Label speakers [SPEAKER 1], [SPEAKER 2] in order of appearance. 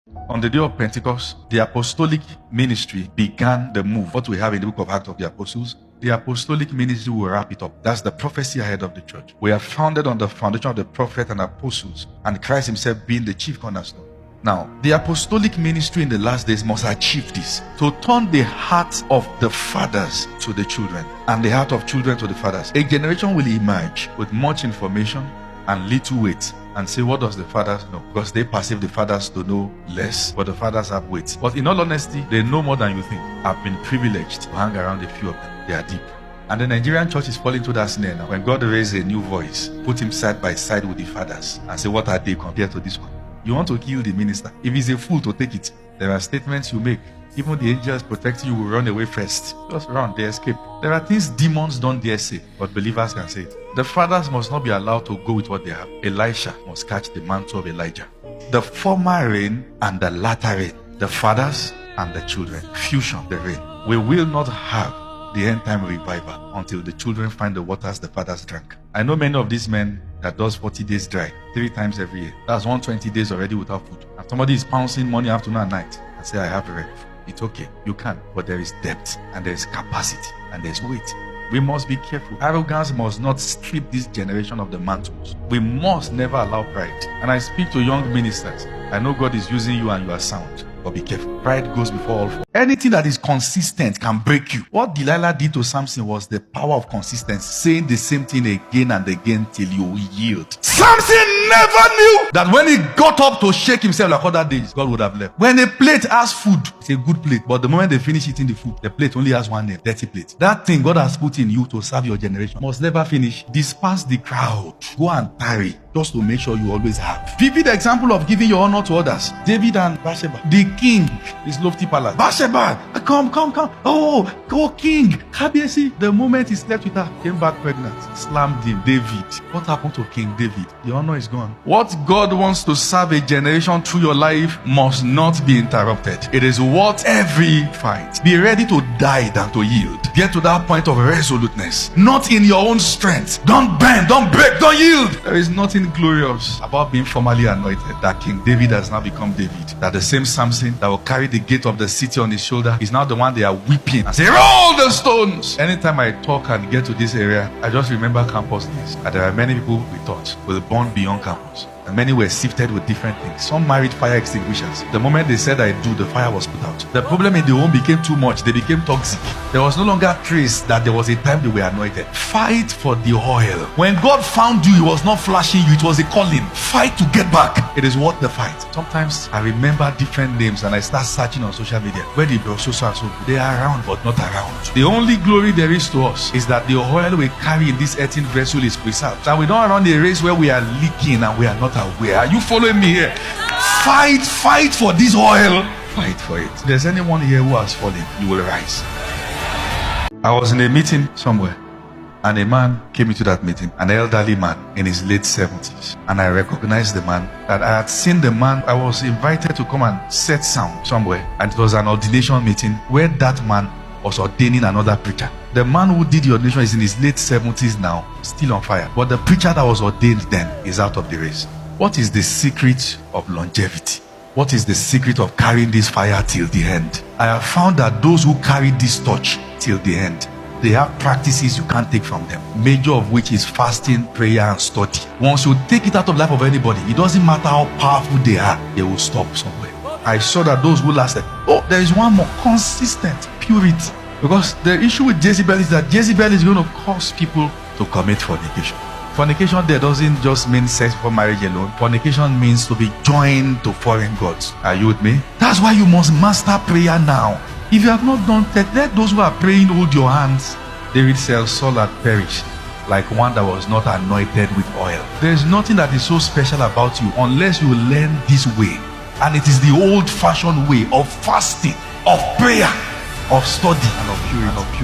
[SPEAKER 1] On the day of Pentecost, the apostolic ministry began the move. What we have in the book of Acts of the Apostles, the apostolic ministry will wrap it up. That's the prophecy ahead of the church. We are founded on the foundation of the prophet and apostles, and Christ himself being the chief cornerstone. Now, the apostolic ministry in the last days must achieve this, to turn the heart of the fathers to the children, and the heart of children to the fathers. A generation will emerge with much information and little weight, and say, what does the fathers know? Because they perceive the fathers to know less, but the fathers have weight. But in all honesty, they know more than you think. I've been privileged to hang around a few of them. They are deep. And the Nigerian church is falling to that snare now. When God raised a new voice, put him side by side with the fathers, and say, what are they compared to this one? You want to kill the minister. If he's a fool to take it, there are statements you make. Even the angels protecting you will run away first. Just run, they escape. There are things demons don't dare say, but believers can say it. The fathers must not be allowed to go with what they have. Elisha must catch the mantle of Elijah. The former rain and the latter rain. The fathers and the children. Fusion the rain. We will not have the end time revival until the children find the waters the fathers drank. I know many of these men that does 40 days dry 3 times every year. That's 120 days already without food. And somebody is pouncing morning, afternoon, and night and say, I have a ref. It's okay, you can, but there is depth and there is capacity and there is weight. We must be careful. Arrogance must not strip this generation of the mantles. We must never allow pride. And I speak to young ministers. I know God is using you and you are sound, but be careful. Pride goes before all fall. Anything that is consistent can break you. What Delilah did to Samson was the power of consistency, saying the same thing again and again till you yield. Samson never knew that when he got up to shake himself like other days, God would have left. When a plate has food, it's a good plate, but the moment they finish eating the food, the plate only has one name, dirty plate. That thing God has put in you to serve your generation must never finish. Disperse the crowd. Go and tarry, just to make sure you always have. Vivid example of giving your honor to others. David and Bathsheba. The king is lofty palace. Bathsheba, come. Oh, king. Kabiyesi, the moment he slept with her, came back pregnant. Slammed him. David. What happened to King David? The honor is gone. What God wants to serve a generation through your life must not be interrupted. It is worth every fight. Be ready to die than to yield. Get to that point of resoluteness. Not in your own strength. Don't bend, don't break, don't yield. There is nothing glorious about being formally anointed that King David has now become David. That the same Samson that will carry the gate of the city on his shoulder is now the one they are weeping and say, roll the stones. Anytime I talk and get to this area, I just remember campus days. And there are many people we thought were born beyond campus. And many were sifted with different things. Some married fire extinguishers. The moment they said I do, the fire was put out. The problem in the home became too much. They became toxic. There was no longer trace that there was a time they were anointed. Fight for the oil. When God found you, he was not flashing you. It was a calling. Fight to get back. It is worth the fight. Sometimes I remember different names and I start searching on social media. Where the bro so and so, they are around but not around. The only glory there is to us is that the oil we carry in this earthen vessel is preserved. And we don't run a race where we are leaking and we are not aware. Are you following me here? Fight for this oil. Fight for it. If there's anyone here who has fallen, you will rise. I was in a meeting somewhere, and a man came into that meeting, an elderly man in his late 70s. And I recognized the man, that I had seen the man. I was invited to come and set sound somewhere, and it was an ordination meeting where that man was ordaining another preacher. The man who did the ordination is in his late 70s now, still on fire. But the preacher that was ordained then is out of the race. What is the secret of longevity? What is the secret of carrying this fire till the end? I have found that those who carry this torch till the end, they have practices you can't take from them. Major of which is fasting, prayer, and study. Once you take it out of the life of anybody, it doesn't matter how powerful they are, they will stop somewhere. I saw that those who lasted, there is one more, consistent purity. Because the issue with Jezebel is that Jezebel is going to cause people to commit fornication. Fornication there doesn't just mean sex before marriage alone. Fornication means to be joined to foreign gods. Are you with me? That's why you must master prayer now. If you have not done that, let those who are praying hold your hands. David said Saul had perished like one that was not anointed with oil. There is nothing that is so special about you unless you learn this way. And it is the old-fashioned way of fasting, of prayer, of study, and of purity.